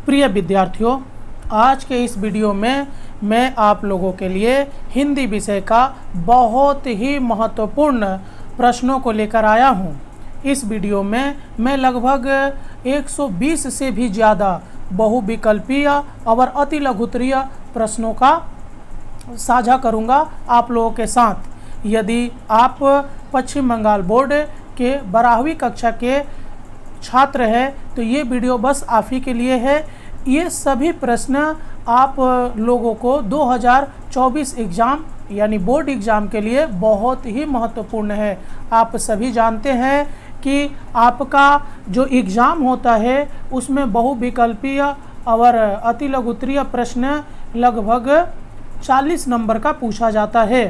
प्रिय विद्यार्थियों, आज के इस वीडियो में मैं आप लोगों के लिए हिंदी विषय का बहुत ही महत्वपूर्ण प्रश्नों को लेकर आया हूं। इस वीडियो में मैं लगभग 120 से भी ज़्यादा बहुविकल्पीय और अति लघुत्तरीय प्रश्नों का साझा करूंगा आप लोगों के साथ। यदि आप पश्चिम बंगाल बोर्ड के 12वीं कक्षा के छात्र हैं तो ये वीडियो बस आप ही के लिए है। ये सभी प्रश्न आप लोगों को 2024 एग्ज़ाम यानी बोर्ड एग्ज़ाम के लिए बहुत ही महत्वपूर्ण है। आप सभी जानते हैं कि आपका जो एग्ज़ाम होता है उसमें बहुविकल्पीय और अति लघुत्तरीय प्रश्न लगभग 40 नंबर का पूछा जाता है।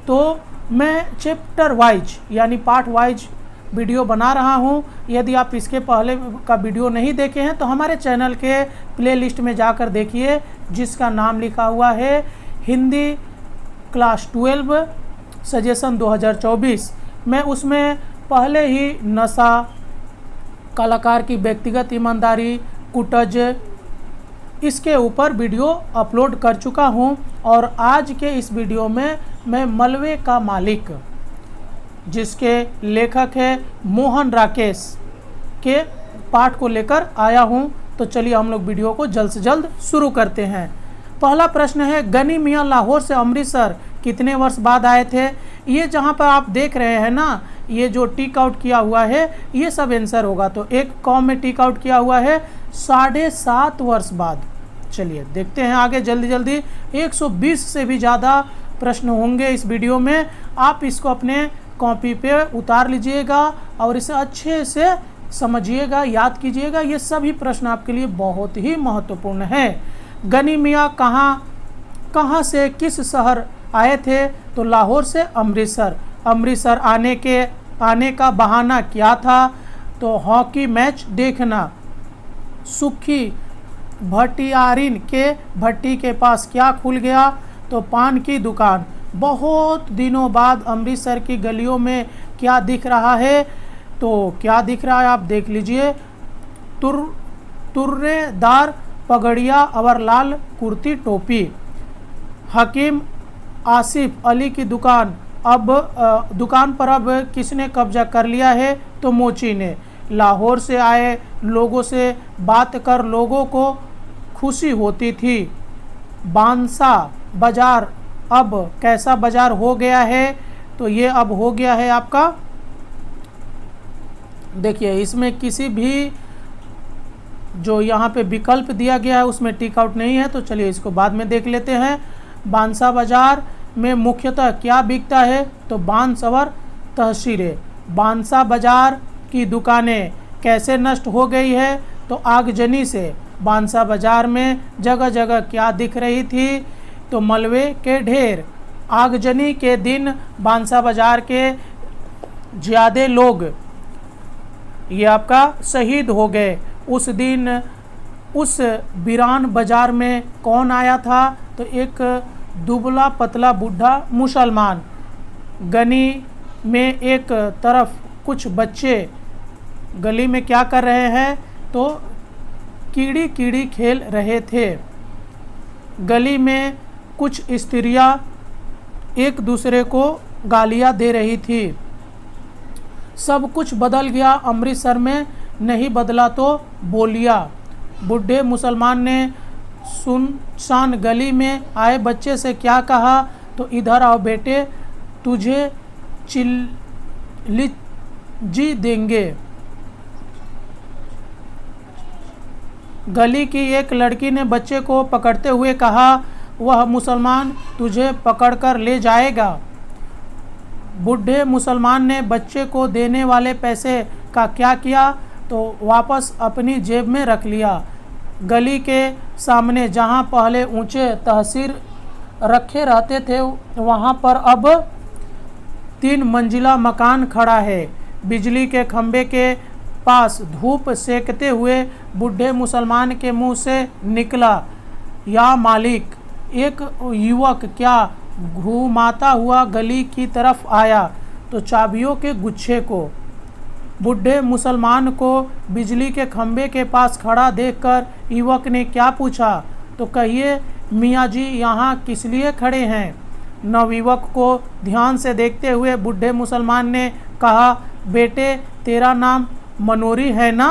तो मैं चैप्टर वाइज यानी पार्ट वाइज वीडियो बना रहा हूं। यदि आप इसके पहले का वीडियो नहीं देखे हैं तो हमारे चैनल के प्लेलिस्ट में जाकर देखिए, जिसका नाम लिखा हुआ है हिंदी क्लास 12 सजेशन 2024। मैं उसमें पहले ही नशा, कलाकार की व्यक्तिगत ईमानदारी, कुटज, इसके ऊपर वीडियो अपलोड कर चुका हूं। और आज के इस वीडियो में मैं मलबे का मालिक, जिसके लेखक है मोहन राकेश, के पाठ को लेकर आया हूं। तो चलिए हम लोग वीडियो को जल्द से जल्द शुरू करते हैं। पहला प्रश्न है, गनी मियाँ लाहौर से अमृतसर कितने वर्ष बाद आए थे? ये जहां पर आप देख रहे हैं ना, ये जो टिक आउट किया हुआ है ये सब आंसर होगा। तो एक कॉम में टिक आउट किया हुआ है 7.5 वर्ष बाद। चलिए देखते हैं आगे जल्दी जल्दी। 120 से भी ज़्यादा प्रश्न होंगे इस वीडियो में। आप इसको अपने कॉपी पे उतार लीजिएगा और इसे अच्छे से समझिएगा, याद कीजिएगा। ये सभी प्रश्न आपके लिए बहुत ही महत्वपूर्ण है। गनी मियाँ कहाँ से किस शहर आए थे? तो लाहौर से अमृतसर। अमृतसर आने का बहाना क्या था? तो हॉकी मैच देखना। सुखी भटियारिन के भट्टी के पास क्या खुल गया? तो पान की दुकान। बहुत दिनों बाद अमृतसर की गलियों में क्या दिख रहा है? तो क्या दिख रहा है आप देख लीजिए। तुर्रेदार पगड़िया और लाल कुर्ती टोपी। हकीम आसिफ अली की दुकान दुकान पर अब किसने कब्जा कर लिया है? तो मोची ने। लाहौर से आए लोगों से बात कर लोगों को खुशी होती थी। बांसा बाजार अब कैसा बाजार हो गया है? तो ये अब हो गया है आपका, देखिए इसमें किसी भी जो यहाँ पे विकल्प दिया गया है उसमें टिक आउट नहीं है। तो चलिए इसको बाद में देख लेते हैं। बांसा बाजार में मुख्यतः क्या बिकता है? तो बांस और तहसीरें। बांसा बाजार की दुकानें कैसे नष्ट हो गई है? तो आगजनी से। बांसा बाजार में जगह जगह क्या दिख रही थी? तो मलबे के ढेर। आगजनी के दिन बांसा बाजार के ज़्यादा लोग ये आपका शहीद हो गए। उस दिन उस वीरान बाजार में कौन आया था? तो एक दुबला पतला बूढ़ा मुसलमान। गनी में एक तरफ कुछ बच्चे गली में क्या कर रहे हैं? तो कीड़ी कीड़ी खेल रहे थे। गली में कुछ स्त्रियां एक दूसरे को गालियां दे रही थी। सब कुछ बदल गया अमृतसर में, नहीं बदला तो बोलिया। बूढ़े मुसलमान ने सुनसान गली में आए बच्चे से क्या कहा? तो इधर आओ बेटे, तुझे चिल्ली देंगे। गली की एक लड़की ने बच्चे को पकड़ते हुए कहा, वह मुसलमान तुझे पकड़कर ले जाएगा। बूढ़े मुसलमान ने बच्चे को देने वाले पैसे का क्या किया? तो वापस अपनी जेब में रख लिया। गली के सामने जहां पहले ऊंचे तहसीर रखे रहते थे वहां पर अब 3 मंजिला मकान खड़ा है। बिजली के खंभे के पास धूप सेकते हुए बूढ़े मुसलमान के मुंह से निकला, या मालिक। एक युवक क्या घुमाता हुआ गली की तरफ आया? तो चाबियों के गुच्छे को। बूढ़े मुसलमान को बिजली के खंभे के पास खड़ा देखकर युवक ने क्या पूछा, तो कहिए मियाँ जी यहाँ किस लिए खड़े हैं। नवयुवक को ध्यान से देखते हुए बूढ़े मुसलमान ने कहा, बेटे तेरा नाम मनोरी है ना।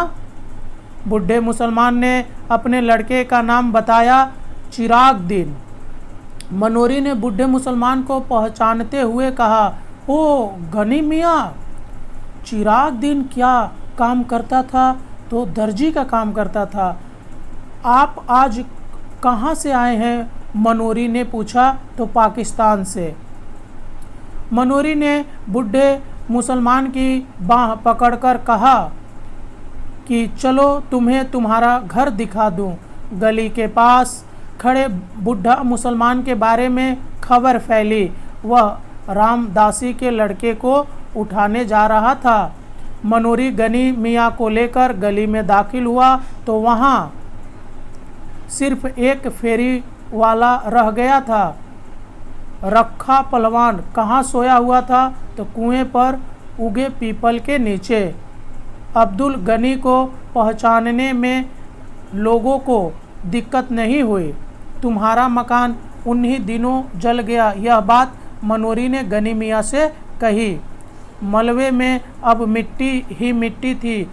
बूढ़े मुसलमान ने अपने लड़के का नाम बताया, चिराग दीन। मनोरी ने बूढ़े मुसलमान को पहचानते हुए कहा, ओ गनी मियाँ, चिराग दीन क्या काम करता था? तो दर्जी का काम करता था। आप आज कहाँ से आए हैं? मनोरी ने पूछा। तो पाकिस्तान से। मनोरी ने बूढ़े मुसलमान की बाँह पकड़कर कहा कि चलो तुम्हें तुम्हारा घर दिखा दूं। गली के पास खड़े बूढ़ा मुसलमान के बारे में खबर फैली। वह रामदासी के लड़के को उठाने जा रहा था। मनोरी गनी मियाँ को लेकर गली में दाखिल हुआ तो वहाँ सिर्फ एक फेरी वाला रह गया था। रखा पहलवान कहाँ सोया हुआ था? तो कुएं पर उगे पीपल के नीचे। अब्दुल गनी को पहचानने में लोगों को दिक्कत नहीं हुई। तुम्हारा मकान उन्हीं दिनों जल गया, यह बात मनोरी ने गनी मियाँ से कही। मलबे में अब मिट्टी ही मिट्टी थी।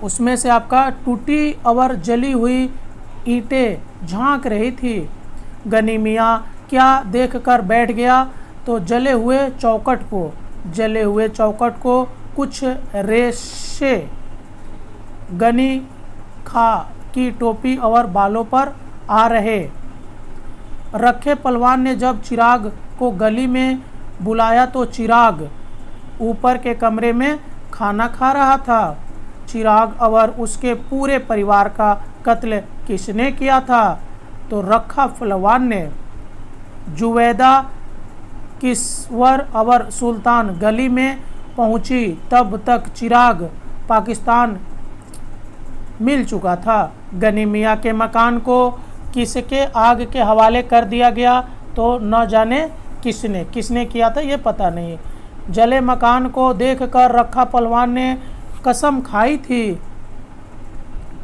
उसमें से आपका टूटी और जली हुई ईंटें झांक रही थी। गनी मियाँ क्या देखकर बैठ गया? तो जले हुए चौखट को कुछ रेशे गनी खा की टोपी और बालों पर आ रहे। रखे पहलवान ने जब चिराग को गली में बुलाया तो चिराग ऊपर के कमरे में खाना खा रहा था। चिराग और उसके पूरे परिवार का कत्ल किसने किया था? तो रखा पहलवान ने। जुवैदा, किस्वर और सुल्तान गली में पहुंची तब तक चिराग पाकिस्तान मिल चुका था। गनी मियाँ के मकान को किसके आग के हवाले कर दिया गया? तो न जाने किसने किया था, ये पता नहीं। जले मकान को देखकर रखा पहलवान ने कसम खाई थी।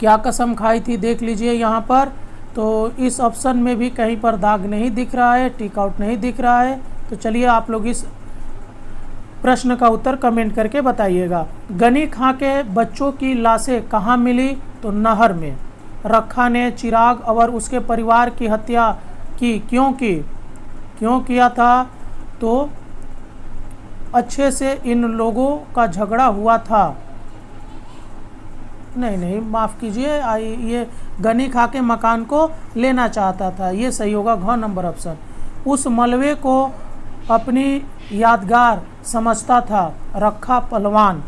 क्या कसम खाई थी देख लीजिए यहाँ पर। तो इस ऑप्शन में भी कहीं पर दाग नहीं दिख रहा है, टिक आउट नहीं दिख रहा है। तो चलिए आप लोग इस प्रश्न का उत्तर कमेंट करके बताइएगा। गनी खां के बच्चों की लाशें कहाँ मिली? तो नहर में। रखा ने चिराग और उसके परिवार की हत्या की क्यों किया था? तो अच्छे से इन लोगों का झगड़ा हुआ था। नहीं माफ़ कीजिए, ये गनी खां के मकान को लेना चाहता था, ये सही होगा, घ नंबर ऑप्शन। उस मलबे को अपनी यादगार समझता था रखा पहलवान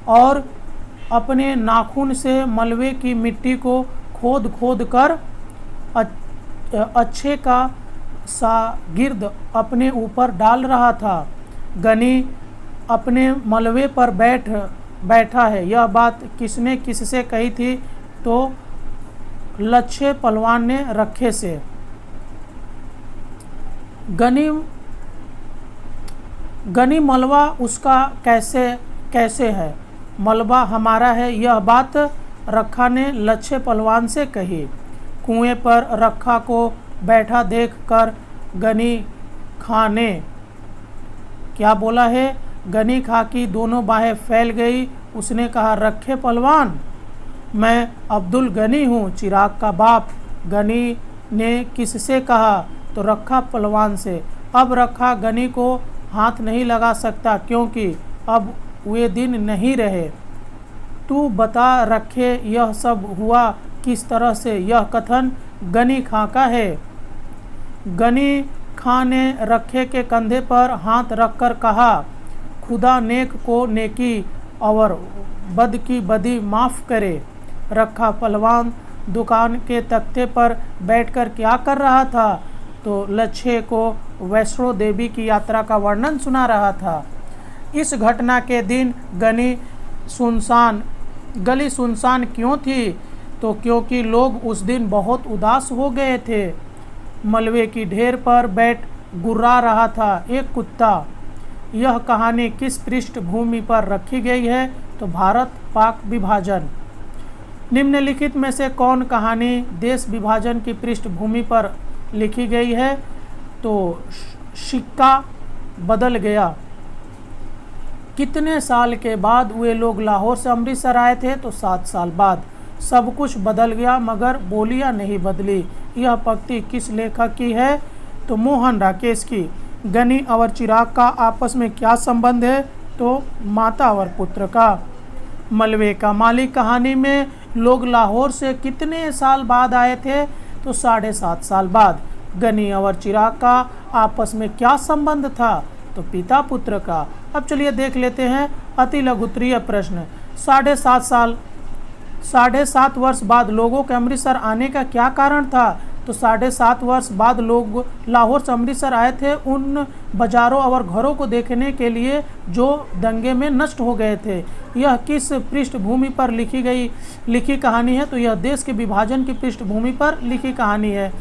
और अपने नाखून से मलबे की मिट्टी को खोद कर अच्छे का शागिर्द अपने ऊपर डाल रहा था। गनी अपने मलबे पर बैठा है, यह बात किसने किससे कही थी? तो लच्छे पहलवान ने रखे से। गनी मलबा उसका कैसे है? मलबा हमारा है, यह बात रखा ने लच्छे पहलवान से कही। कुएं पर रखा को बैठा देखकर गनी खां ने क्या बोला है? गनी खां की दोनों बाहें फैल गई। उसने कहा, रखे पहलवान, मैं अब्दुल गनी हूँ, चिराग का बाप। गनी ने किससे कहा? तो रखा पहलवान से। अब रखा गनी को हाथ नहीं लगा सकता क्योंकि अब वे दिन नहीं रहे। तू बता रखे, यह सब हुआ किस तरह से? यह कथन गनी खां का है। गनी खां ने रखे के कंधे पर हाथ रखकर कहा, खुदा नेक को नेकी और बद की बदी माफ़ करे। रखा पहलवान दुकान के तख्ते पर बैठकर क्या कर रहा था? तो लच्छे को वैष्णो देवी की यात्रा का वर्णन सुना रहा था। इस घटना के दिन गली सुनसान क्यों थी? तो क्योंकि लोग उस दिन बहुत उदास हो गए थे। मलबे की ढेर पर बैठ गुर्रा रहा था एक कुत्ता। यह कहानी किस पृष्ठभूमि पर रखी गई है? तो भारत पाक विभाजन। निम्नलिखित में से कौन कहानी देश विभाजन की पृष्ठभूमि पर लिखी गई है? तो सिक्का बदल गया। कितने साल के बाद वे लोग लाहौर से अमृतसर आए थे? तो 7 साल बाद। सब कुछ बदल गया मगर बोलियां नहीं बदली। यह पंक्ति किस लेखक की है? तो मोहन राकेश की। गनी और चिराग का आपस में क्या संबंध है? तो माता और पुत्र का। मलबे का मालिक कहानी में लोग लाहौर से कितने साल बाद आए थे? तो 7.5 साल बाद। गनी और चिराग का आपस में क्या संबंध था? तो पिता पुत्र का। अब चलिए देख लेते हैं अति लघुत्तरीय प्रश्न। 7.5 वर्ष बाद लोगों के अमृतसर आने का क्या कारण था? तो 7.5 वर्ष बाद लोग लाहौर से अमृतसर आए थे उन बाजारों और घरों को देखने के लिए जो दंगे में नष्ट हो गए थे। यह किस पृष्ठभूमि पर लिखी कहानी है? तो यह देश के विभाजन की पृष्ठभूमि पर लिखी कहानी है।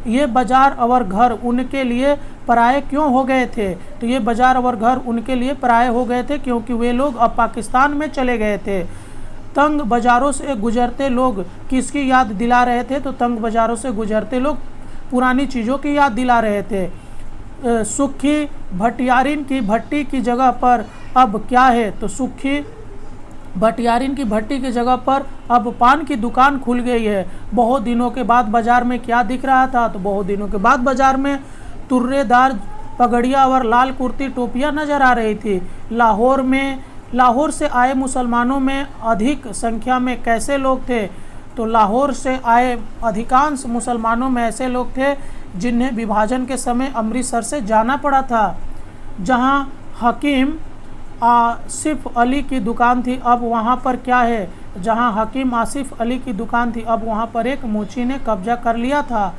ये बाजार और घर उनके लिए पराये क्यों हो गए थे? तो ये बाजार और घर उनके लिए पराये हो गए थे क्योंकि वे लोग अब पाकिस्तान में चले गए थे। तंग बाजारों से गुजरते लोग किसकी याद दिला रहे थे? तो तंग बाजारों से गुजरते लोग पुरानी चीज़ों की याद दिला रहे थे। सुखी भटियारिन की भट्टी की जगह पर अब क्या है? तो सुखी भटियारिन की भट्टी की जगह पर अब पान की दुकान खुल गई है। बहुत दिनों के बाद बाजार में क्या दिख रहा था? तो बहुत दिनों के बाद बाजार में तुर्रेदार पगड़ियाँ और लाल कुर्ती टोपियाँ नजर आ रही थी। लाहौर से आए मुसलमानों में अधिक संख्या में कैसे लोग थे? तो लाहौर से आए अधिकांश मुसलमानों में ऐसे लोग थे जिन्हें विभाजन के समय अमृतसर से जाना पड़ा था। जहां हकीम आसिफ अली की दुकान थी अब वहां पर क्या है? जहां हकीम आसिफ अली की दुकान थी अब वहां पर एक मोची ने कब्जा कर लिया था।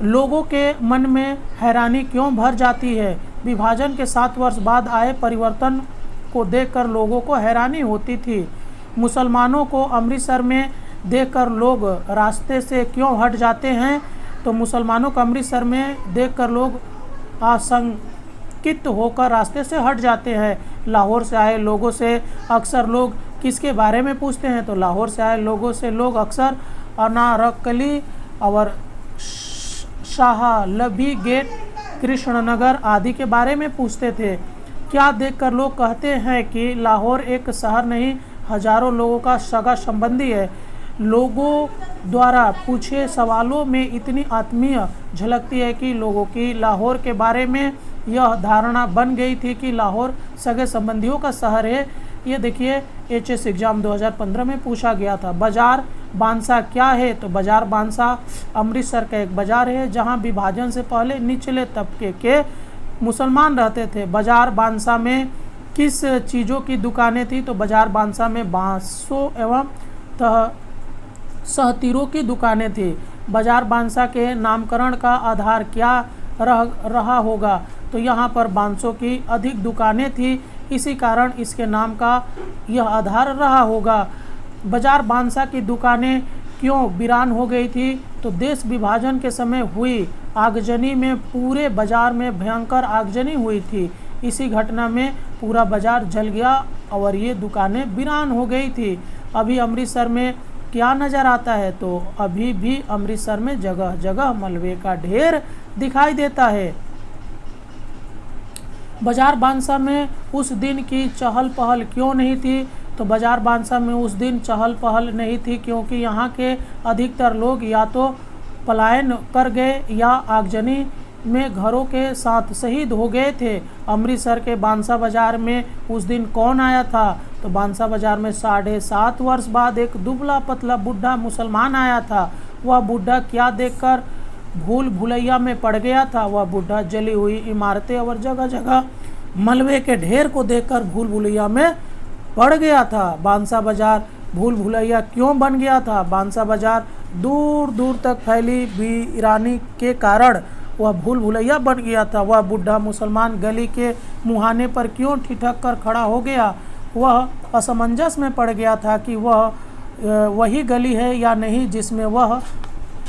लोगों के मन में हैरानी क्यों भर जाती है? विभाजन के 7 वर्ष बाद आए परिवर्तन को देखकर लोगों को हैरानी होती थी। मुसलमानों को अमृतसर में देखकर लोग रास्ते से क्यों हट जाते हैं? तो मुसलमानों को अमृतसर में देखकर लोग आशंकित होकर रास्ते से हट जाते हैं। लाहौर से आए लोगों से अक्सर लोग किसके बारे में पूछते हैं? तो लाहौर से आए लोगों से लोग अक्सर अनारकली और शाहलबी गेट, कृष्णनगर आदि के बारे में पूछते थे। क्या देखकर लोग कहते हैं कि लाहौर एक शहर नहीं हजारों लोगों का सगा संबंधी है? लोगों द्वारा पूछे सवालों में इतनी आत्मीय झलकती है कि लोगों की लाहौर के बारे में यह धारणा बन गई थी कि लाहौर सगे संबंधियों का शहर है। ये देखिए HS एग्ज़ाम 2015 में पूछा गया था। बाजार बांसा क्या है? तो बाजार बांसा अमृतसर का एक बाजार है जहां विभाजन से पहले निचले तबके के मुसलमान रहते थे। बाजार बांसा में किस चीज़ों की दुकानें थी? तो बाजार बांसा में बांसों एवं सहतीरों की दुकानें थी। बाजार बांसा के नामकरण का आधार क्या रहा होगा? तो यहाँ पर बांसों की अधिक दुकानें थी, इसी कारण इसके नाम का यह आधार रहा होगा। बाजार बांसा की दुकानें क्यों वीरान हो गई थी? तो देश विभाजन के समय हुई आगजनी में पूरे बाजार में भयंकर आगजनी हुई थी। इसी घटना में पूरा बाजार जल गया और ये दुकानें वीरान हो गई थी। अभी अमृतसर में क्या नज़र आता है? तो अभी भी अमृतसर में जगह जगह मलबे का ढेर दिखाई देता है। बाजार बांसा में उस दिन की चहल पहल क्यों नहीं थी? तो बाजार बांसा में उस दिन चहल पहल नहीं थी क्योंकि यहाँ के अधिकतर लोग या तो पलायन कर गए या आगजनी में घरों के साथ शहीद हो गए थे। अमृतसर के बांसा बाजार में उस दिन कौन आया था? तो बांसा बाजार में 7.5 वर्ष बाद एक दुबला पतला बुढ़ा मुसलमान आया था। वह बुढ़ा क्या देखकर भूल भुलैया में पड़ गया था? वह बुढ़ा जली हुई इमारतें और जगह जगह मलबे के ढेर को देखकर भूल भुलैया में पड़ गया था। बांसा बाजार भूल भुलैया क्यों बन गया था? बांसा बाजार दूर दूर तक फैली वीरानी के कारण वह भूल भुलैया बन गया था। वह बुढ़ा मुसलमान गली के मुहाने पर क्यों ठिठक कर खड़ा हो गया? वह असमंजस में पड़ गया था कि वह वही गली है या नहीं जिसमें वह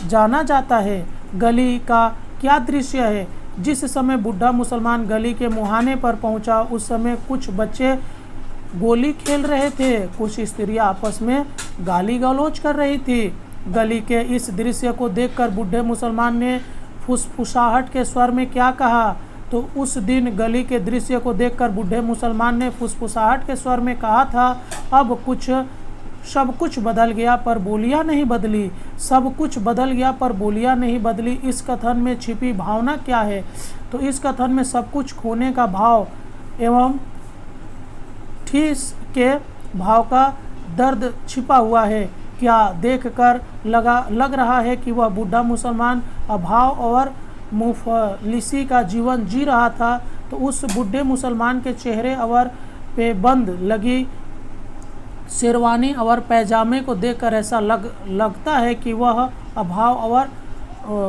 जाना जाता है। गली का क्या दृश्य है? जिस समय बूढ़ा मुसलमान गली के मुहाने पर पहुंचा, उस समय कुछ बच्चे गोली खेल रहे थे, कुछ स्त्रियां आपस में गाली गलौज कर रही थी। गली के इस दृश्य को देखकर बूढ़े मुसलमान ने फुसफुसाहट के स्वर में क्या कहा? तो उस दिन गली के दृश्य को देखकर बूढ़े मुसलमान ने फुसफुसाहट के स्वर में कहा था, अब सब कुछ बदल गया पर बोलियां नहीं बदली। सब कुछ बदल गया पर बोलियां नहीं बदली। इस कथन में छिपी भावना क्या है? तो इस कथन में सब कुछ खोने का भाव एवं ठेस के भाव का दर्द छिपा हुआ है। क्या देखकर लग रहा है कि वह बूढ़ा मुसलमान अभाव और मुफलिसी का जीवन जी रहा था? तो उस बूढ़े मुसलमान के चेहरे और पे बंद लगी शेरवानी और पैजामे को देखकर ऐसा लगता है कि वह अभाव और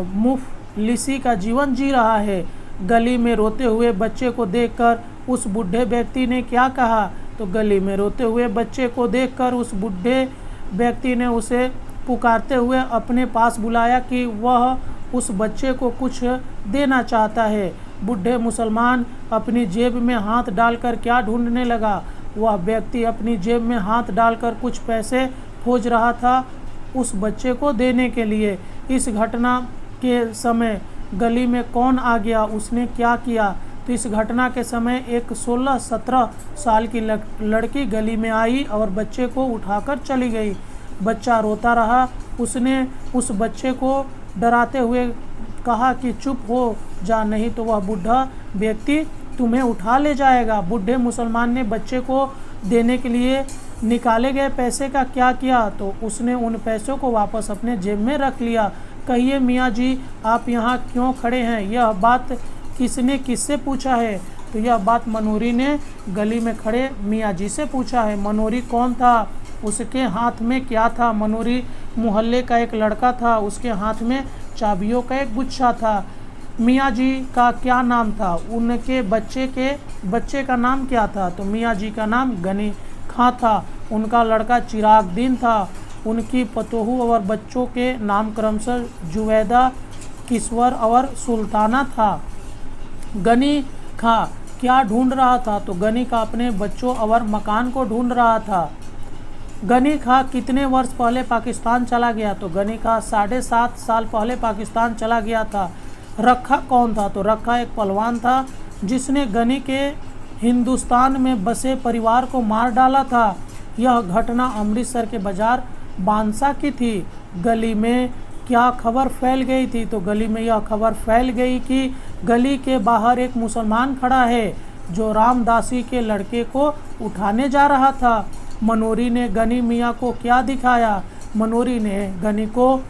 मुफलिसी का जीवन जी रहा है। गली में रोते हुए बच्चे को देखकर उस बूढ़े व्यक्ति ने क्या कहा? तो गली में रोते हुए बच्चे को देखकर उस बूढ़े व्यक्ति ने उसे पुकारते हुए अपने पास बुलाया कि वह उस बच्चे को कुछ देना चाहता है। बूढ़े मुसलमान अपनी जेब में हाथ डालकर क्या ढूंढने लगा? वह व्यक्ति अपनी जेब में हाथ डालकर कुछ पैसे खोज रहा था उस बच्चे को देने के लिए। इस घटना के समय गली में कौन आ गया? उसने क्या किया? तो इस घटना के समय एक 16-17 साल की लड़की गली में आई और बच्चे को उठाकर चली गई। बच्चा रोता रहा। उसने उस बच्चे को डराते हुए कहा कि चुप हो जा, नहीं तो वह बूढ़ा व्यक्ति तुम्हें उठा ले जाएगा। बूढ़े मुसलमान ने बच्चे को देने के लिए निकाले गए पैसे का क्या किया? तो उसने उन पैसों को वापस अपने जेब में रख लिया। कहिए मियाँ जी, आप यहाँ क्यों खड़े हैं? यह बात किसने किससे पूछा है? तो यह बात मनोरी ने गली में खड़े मियाँ जी से पूछा है। मनोरी कौन था? उसके हाथ में क्या था? मनोरी मोहल्ले का एक लड़का था, उसके हाथ में चाबियों का एक गुच्छा था। मियाँ जी का क्या नाम था? उनके बच्चे का नाम क्या था? तो मियाँ जी का नाम गनी खां था। उनका लड़का चिराग दीन था। उनकी पतोहू और बच्चों के नाम क्रमशः जुवैदा, किश्वर और सुल्ताना था। गनी खां क्या ढूंढ रहा था? तो गनी खां अपने बच्चों और मकान को ढूंढ रहा था। गनी खां कितने वर्ष पहले पाकिस्तान चला गया? तो गनी खां 7.5 साल पहले पाकिस्तान चला गया था। रखा कौन था? तो रखा एक पहलवान था जिसने गनी के हिंदुस्तान में बसे परिवार को मार डाला था। यह घटना अमृतसर के बाजार बांसा की थी। गली में क्या खबर फैल गई थी? तो गली में यह खबर फैल गई कि गली के बाहर एक मुसलमान खड़ा है जो रामदासी के लड़के को उठाने जा रहा था। मनोरी ने गनी मियाँ को क्या दिखाया? मनोरी ने गनी को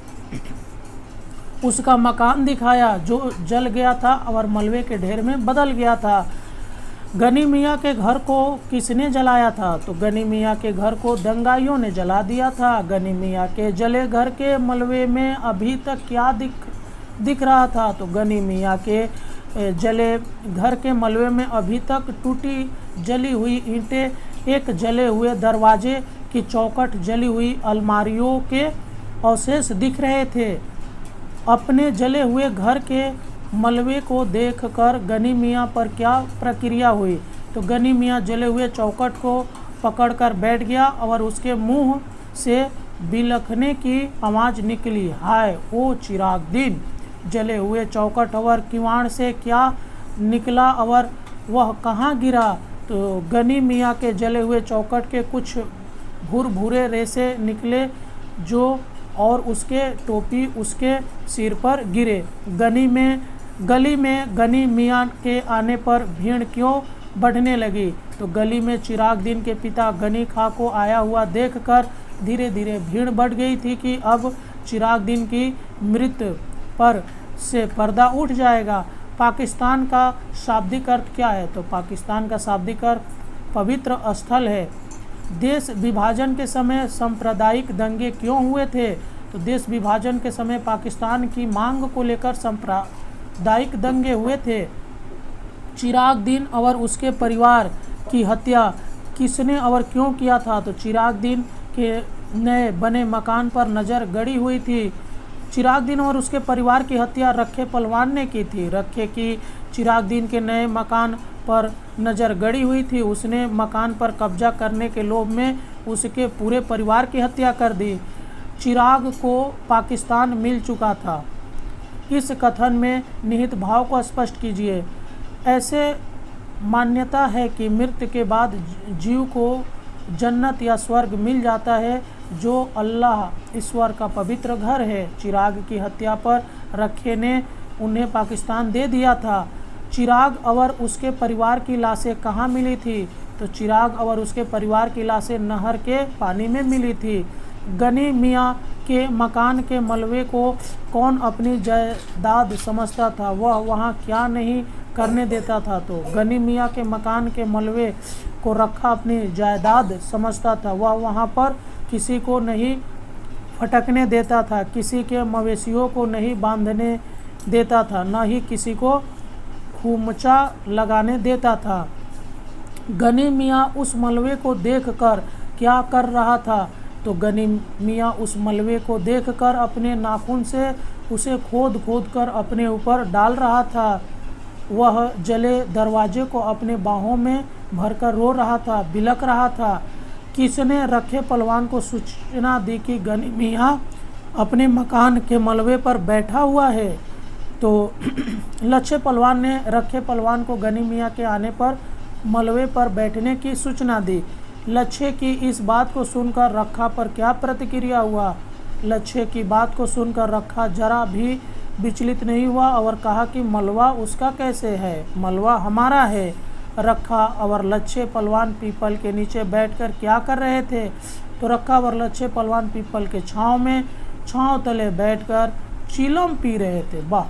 उसका मकान दिखाया जो जल गया था और मलबे के ढेर में बदल गया था। गनी मियाँ के घर को किसने जलाया था? तो गनी मियाँ के घर को दंगाइयों ने जला दिया था। गनी मियाँ के जले घर के मलबे में अभी तक क्या दिख रहा था? तो गनी मियाँ के जले घर के मलबे में अभी तक टूटी जली हुई ईंटें, एक जले हुए दरवाजे की चौखट, जली हुई अलमारियों के अवशेष दिख रहे थे। अपने जले हुए घर के मलबे को देखकर गनी मियाँ पर क्या प्रक्रिया हुई? तो गनी मियाँ जले हुए चौखट को पकड़कर बैठ गया और उसके मुंह से बिलखने की आवाज़ निकली, हाय ओ चिराग दीन। जले हुए चौखट और किवाड़ से क्या निकला और वह कहाँ गिरा? तो गनी मियाँ के जले हुए चौखट के कुछ भूरे रेसे निकले जो और उसके टोपी उसके सिर पर गिरे। गली में गनी मियाँ के आने पर भीड़ क्यों बढ़ने लगी? तो गली में चिराग दीन के पिता गनी खां को आया हुआ देखकर धीरे धीरे भीड़ बढ़ गई थी कि अब चिराग दीन की मृत्यु पर से पर्दा उठ जाएगा। पाकिस्तान का शाब्दिक अर्थ क्या है? तो पाकिस्तान का शाब्दिक अर्थ पवित्र स्थल है। देश विभाजन के समय सांप्रदायिक दंगे क्यों हुए थे? तो देश विभाजन के समय पाकिस्तान की मांग को लेकर सांप्रदायिक दंगे हुए थे। चिराग दीन और उसके परिवार की हत्या किसने और क्यों किया था? तो चिराग दीन के नए बने मकान पर नज़र गड़ी हुई थी। चिरागुद्दीन और उसके परिवार की हत्या रखे पहलवान ने की थी। रखे की चिरागुद्दीन के नए मकान पर नज़र गड़ी हुई थी। उसने मकान पर कब्जा करने के लोभ में उसके पूरे परिवार की हत्या कर दी। चिराग को पाकिस्तान मिल चुका था। इस कथन में निहित भाव को स्पष्ट कीजिए। ऐसे मान्यता है कि मृत्यु के बाद जीव को जन्नत या स्वर्ग मिल जाता है, जो अल्लाह ईश्वर का पवित्र घर है। चिराग की हत्या पर रखे ने उन्हें पाकिस्तान दे दिया था। चिराग और उसके परिवार की लाशें कहाँ मिली थी? तो चिराग और उसके परिवार की लाशें नहर के पानी में मिली थी। गनी मियाँ के मकान के मलबे को कौन अपनी जायदाद समझता था? वह वहाँ क्या नहीं करने देता था? तो गनी मियाँ के मकान के मलबे को रखा अपनी जायदाद समझता था। वह वहाँ पर किसी को नहीं फटकने देता था, किसी के मवेशियों को नहीं बांधने देता था, न ही किसी को खूमचा लगाने देता था। गनी मियाँ उस मलबे को देखकर क्या कर रहा था? तो गनी मियाँ उस मलबे को देखकर अपने नाखून से उसे खोद खोद कर अपने ऊपर डाल रहा था। वह जले दरवाजे को अपने बाहों में भरकर रो रहा था, बिलख रहा था। किसने रखे पहलवान को सूचना दी कि गनी मियाँ अपने मकान के मलबे पर बैठा हुआ है? तो लच्छे पहलवान ने रखे पहलवान को गनी मियाँ के आने पर मलबे पर बैठने की सूचना दी। लच्छे की इस बात को सुनकर रखा पर क्या प्रतिक्रिया हुआ? लच्छे की बात को सुनकर रखा जरा भी विचलित नहीं हुआ और कहा कि मलबा उसका कैसे है, मलबा हमारा है। रखा और लच्छे पहलवान पीपल के नीचे बैठकर क्या कर रहे थे? तो रखा और लच्छे पहलवान पीपल के छांव तले बैठकर चीलम पी रहे थे। वाह!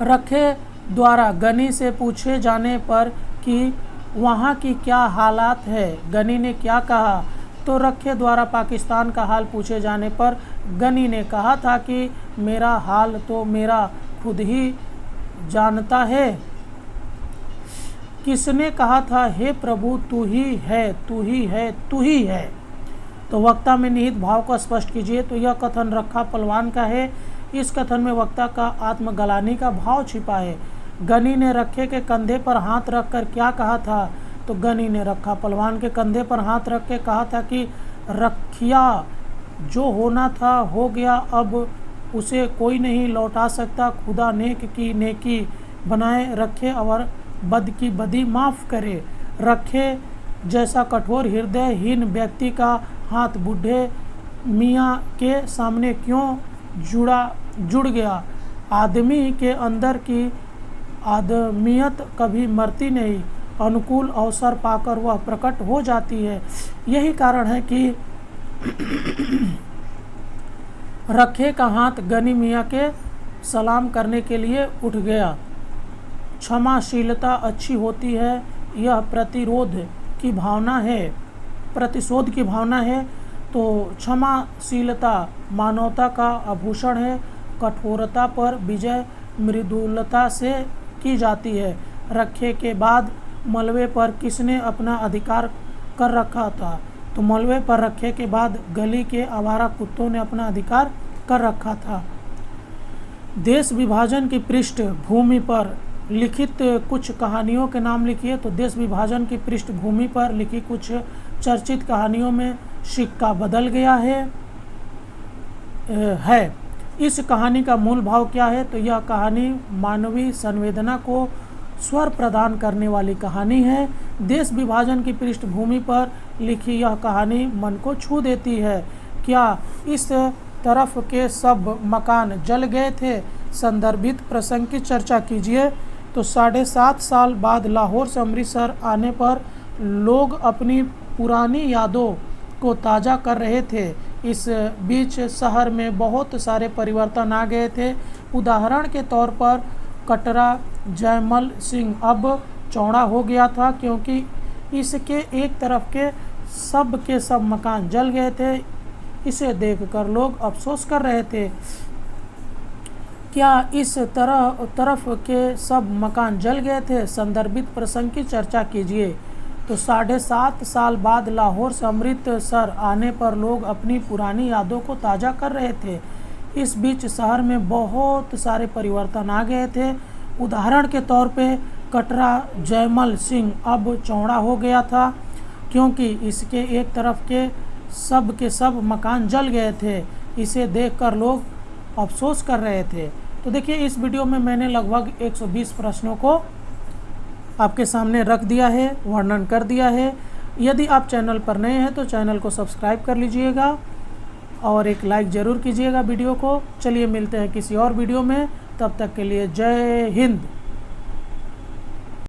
रखे द्वारा गनी से पूछे जाने पर कि वहाँ की क्या हालात है, गनी ने क्या कहा? तो रखे द्वारा पाकिस्तान का हाल पूछे जाने पर गनी ने कहा था कि मेरा हाल तो मेरा खुद ही जानता है। किसने कहा था? हे प्रभु, तू ही है, तू ही है, तू ही है। तो वक्ता में निहित भाव को स्पष्ट कीजिए। तो यह कथन रखा पहलवान का है। इस कथन में वक्ता का आत्मगलानी का भाव छिपा है। गनी ने रखे के कंधे पर हाथ रखकर क्या कहा था? तो गनी ने रखा पहलवान के कंधे पर हाथ रख के कहा था कि रखिया, जो होना था हो गया, अब उसे कोई नहीं लौटा सकता। खुदा नेक की नेकी बनाए रखे और बद की बदी माफ़ करे। रखे जैसा कठोर हृदयहीन व्यक्ति का हाथ बूढ़े मियाँ के सामने क्यों जुड़ गया? आदमी के अंदर की आदमियत कभी मरती नहीं, अनुकूल अवसर पाकर वह प्रकट हो जाती है। यही कारण है कि रखे का हाथ गनी मियाँ के सलाम करने के लिए उठ गया। क्षमाशीलता अच्छी होती है, यह प्रतिशोध की भावना है। तो क्षमाशीलता मानवता का आभूषण है। कठोरता पर विजय मृदुलता से की जाती है। रखे के बाद मलबे पर किसने अपना अधिकार कर रखा था? तो मलबे पर रखे के बाद गली के आवारा कुत्तों ने अपना अधिकार कर रखा था। देश विभाजन की पृष्ठभूमि पर लिखित कुछ कहानियों के नाम लिखिए। तो देश विभाजन की पृष्ठभूमि पर लिखी कुछ चर्चित कहानियों में सिक्का बदल गया है। इस कहानी का मूल भाव क्या है? तो यह कहानी मानवीय संवेदना को स्वर प्रदान करने वाली कहानी है। देश विभाजन की पृष्ठभूमि पर लिखी यह कहानी मन को छू देती है। क्या इस तरफ के सब मकान जल गए थे? संदर्भित प्रसंग की चर्चा कीजिए। तो 7.5 साल बाद लाहौर से अमृतसर आने पर लोग अपनी पुरानी यादों को ताज़ा कर रहे थे। इस बीच शहर में बहुत सारे परिवर्तन आ गए थे। उदाहरण के तौर पर कटरा जयमल सिंह अब चौड़ा हो गया था, क्योंकि इसके एक तरफ के सब मकान जल गए थे। इसे देखकर लोग अफसोस कर रहे थे। क्या इस तरफ के सब मकान जल गए थे? संदर्भित प्रसंग की चर्चा कीजिए। तो 7.5 साल बाद लाहौर से अमृतसर आने पर लोग अपनी पुरानी यादों को ताज़ा कर रहे थे। इस बीच शहर में बहुत सारे परिवर्तन आ गए थे। उदाहरण के तौर पे कटरा जयमल सिंह अब चौड़ा हो गया था, क्योंकि इसके एक तरफ के सब मकान जल गए थे। इसे देखकर लोग अफसोस कर रहे थे। तो देखिए, इस वीडियो में मैंने लगभग 120 प्रश्नों को आपके सामने रख दिया है, वर्णन कर दिया है। यदि आप चैनल पर नए हैं तो चैनल को सब्सक्राइब कर लीजिएगा और एक लाइक ज़रूर कीजिएगा वीडियो को। चलिए मिलते हैं किसी और वीडियो में, तब तक के लिए जय हिंद।